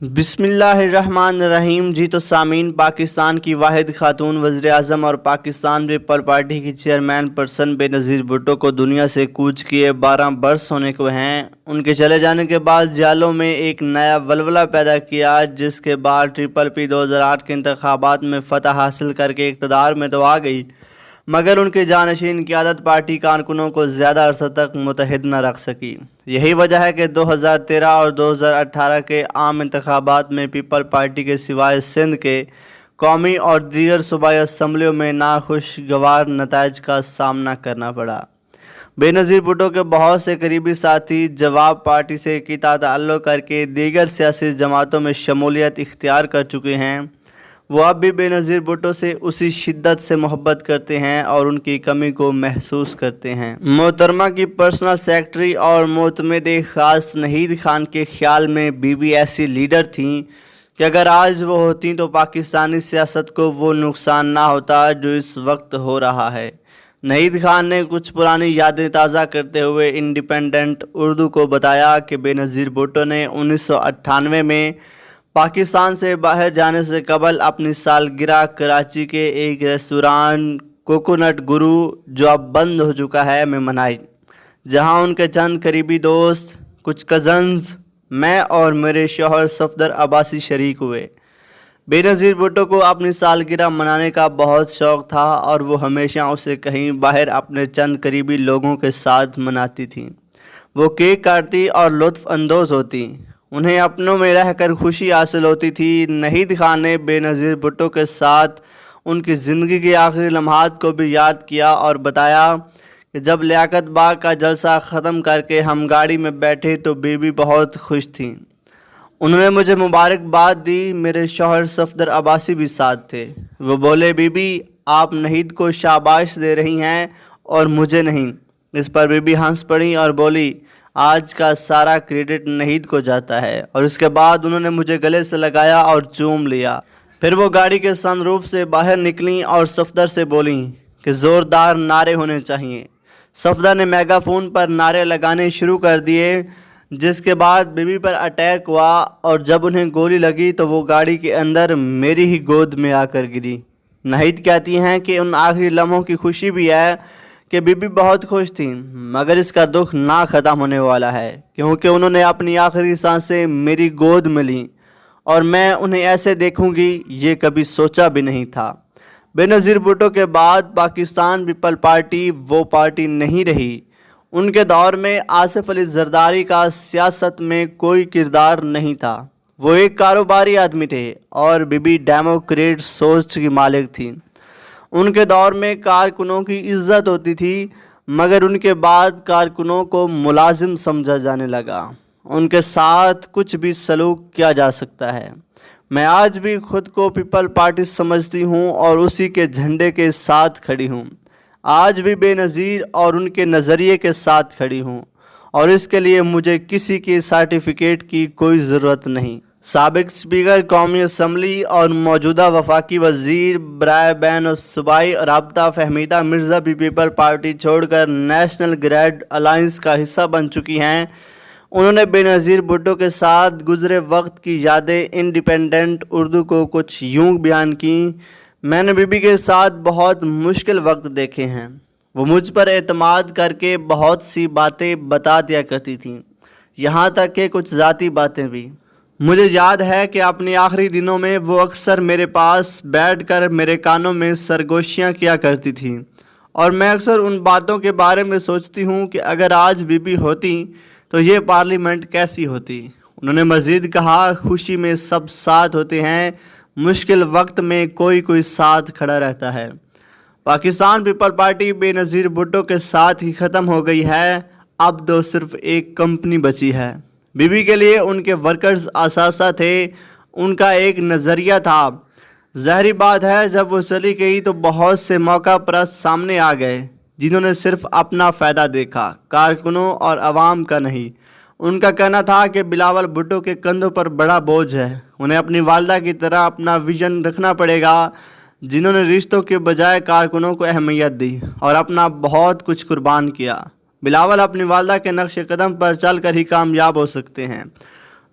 بسم اللہ الرحمن الرحیم۔ جی تو سامعین، پاکستان کی واحد خاتون وزیر اعظم اور پاکستان پیپل پارٹی کی چیئرمین پرسن بے نظیر بھٹو کو دنیا سے کوچ کیے 12 برس ہونے کو ہیں۔ ان کے چلے جانے کے بعد جالوں میں ایک نیا ولولہ پیدا کیا، جس کے بعد ٹرپل پی 2008 کے انتخابات میں فتح حاصل کر کے اقتدار میں تو آ گئی، مگر ان کے جانشین قیادت پارٹی کارکنوں کو زیادہ عرصہ تک متحد نہ رکھ سکی۔ یہی وجہ ہے کہ 2013 اور 2018 کے عام انتخابات میں پیپل پارٹی کے سوائے سندھ کے قومی اور دیگر صوبائی اسمبلیوں میں ناخوشگوار نتائج کا سامنا کرنا پڑا۔ بے نظیر بھٹو کے بہت سے قریبی ساتھی جواب پارٹی سے قطع تعلق کر کے دیگر سیاسی جماعتوں میں شمولیت اختیار کر چکے ہیں۔ وہ اب بھی بے نظیر بھٹو سے اسی شدت سے محبت کرتے ہیں اور ان کی کمی کو محسوس کرتے ہیں۔ محترمہ کی پرسنل سیکرٹری اور معتمد خاص نہید خان کے خیال میں بی بی ایسی لیڈر تھیں کہ اگر آج وہ ہوتیں تو پاکستانی سیاست کو وہ نقصان نہ ہوتا جو اس وقت ہو رہا ہے۔ نہید خان نے کچھ پرانی یادیں تازہ کرتے ہوئے انڈیپینڈنٹ اردو کو بتایا کہ بے نظیر بھٹو نے 1998 میں پاکستان سے باہر جانے سے قبل اپنی سالگرہ کراچی کے ایک ریستوران کوکونٹ گرو، جو اب بند ہو چکا ہے، میں منائی، جہاں ان کے چند قریبی دوست، کچھ کزنز، میں اور میرے شوہر صفدر عباسی شریک ہوئے۔ بے نظیر بھٹو کو اپنی سالگرہ منانے کا بہت شوق تھا اور وہ ہمیشہ اسے کہیں باہر اپنے چند قریبی لوگوں کے ساتھ مناتی تھیں۔ وہ کیک کاٹتی اور لطف اندوز ہوتی، انہیں اپنوں میں رہ کر خوشی حاصل ہوتی تھی۔ نہید خان نے بے نظیر بھٹو کے ساتھ ان کی زندگی کے آخری لمحات کو بھی یاد کیا اور بتایا کہ جب لیاقت باغ کا جلسہ ختم کر کے ہم گاڑی میں بیٹھے تو بی بی بہت خوش تھیں۔ انہوں نے مجھے مبارکباد دی۔ میرے شوہر صفدر عباسی بھی ساتھ تھے۔ وہ بولے، بی بی آپ نہید کو شاباش دے رہی ہیں اور مجھے نہیں۔ اس پر بی بی ہنس پڑی اور بولی، آج کا سارا کریڈٹ نہید کو جاتا ہے، اور اس کے بعد انہوں نے مجھے گلے سے لگایا اور چوم لیا۔ پھر وہ گاڑی کے سن روف سے باہر نکلیں اور صفدر سے بولیں کہ زوردار نعرے ہونے چاہیے۔ صفدر نے میگا فون پر نعرے لگانے شروع کر دیے، جس کے بعد بی بی پر اٹیک ہوا اور جب انہیں گولی لگی تو وہ گاڑی کے اندر میری ہی گود میں آ کر گری۔ نہید کہتی ہیں کہ ان آخری لمحوں کی خوشی بھی ہے کہ بی بی بہت خوش تھیں، مگر اس کا دکھ نہ ختم ہونے والا ہے، کیونکہ انہوں نے اپنی آخری سانسیں میری گود میں لیں اور میں انہیں ایسے دیکھوں گی یہ کبھی سوچا بھی نہیں تھا۔ بے نظیر بھٹو کے بعد پاکستان پیپل پارٹی وہ پارٹی نہیں رہی۔ ان کے دور میں آصف علی زرداری کا سیاست میں کوئی کردار نہیں تھا۔ وہ ایک کاروباری آدمی تھے اور بی بی ڈیموکریٹ سوچ کی مالک تھیں۔ ان کے دور میں کارکنوں کی عزت ہوتی تھی، مگر ان کے بعد کارکنوں کو ملازم سمجھا جانے لگا۔ ان کے ساتھ کچھ بھی سلوک کیا جا سکتا ہے۔ میں آج بھی خود کو پیپل پارٹی سمجھتی ہوں اور اسی کے جھنڈے کے ساتھ کھڑی ہوں۔ آج بھی بے نظیر اور ان کے نظریے کے ساتھ کھڑی ہوں، اور اس کے لیے مجھے کسی کے سرٹیفکیٹ کی کوئی ضرورت نہیں۔ سابق اسپیکر قومی اسمبلی اور موجودہ وفاقی وزیر برائے بین الصوبائی رابطہ فہمیدہ مرزا بھی پیپل پارٹی چھوڑ کر نیشنل گریڈ الائنس کا حصہ بن چکی ہیں۔ انہوں نے بے نظیر بھٹو کے ساتھ گزرے وقت کی یادیں انڈیپینڈنٹ اردو کو کچھ یوں بیان کیں، میں نے بی بی کے ساتھ بہت مشکل وقت دیکھے ہیں۔ وہ مجھ پر اعتماد کر کے بہت سی باتیں بتا دیا کرتی تھیں، یہاں تک کہ کچھ ذاتی باتیں بھی۔ مجھے یاد ہے کہ اپنے آخری دنوں میں وہ اکثر میرے پاس بیٹھ کر میرے کانوں میں سرگوشیاں کیا کرتی تھیں، اور میں اکثر ان باتوں کے بارے میں سوچتی ہوں کہ اگر آج بی بی ہوتی تو یہ پارلیمنٹ کیسی ہوتی۔ انہوں نے مزید کہا، خوشی میں سب ساتھ ہوتے ہیں، مشکل وقت میں کوئی ساتھ کھڑا رہتا ہے۔ پاکستان پیپل پارٹی بے نظیر بھٹو کے ساتھ ہی ختم ہو گئی ہے، اب تو صرف ایک کمپنی بچی ہے۔ بی بی کے لیے ان کے ورکرز اثاثہ تھے، ان کا ایک نظریہ تھا۔ ظاہری بات ہے جب وہ چلی گئی تو بہت سے موقع پرست سامنے آ گئے جنہوں نے صرف اپنا فائدہ دیکھا، کارکنوں اور عوام کا نہیں۔ ان کا کہنا تھا کہ بلاول بھٹو کے کندھوں پر بڑا بوجھ ہے، انہیں اپنی والدہ کی طرح اپنا ویژن رکھنا پڑے گا، جنہوں نے رشتوں کے بجائے کارکنوں کو اہمیت دی اور اپنا بہت کچھ قربان کیا۔ بلاول اپنی والدہ کے نقش قدم پر چل کر ہی کامیاب ہو سکتے ہیں۔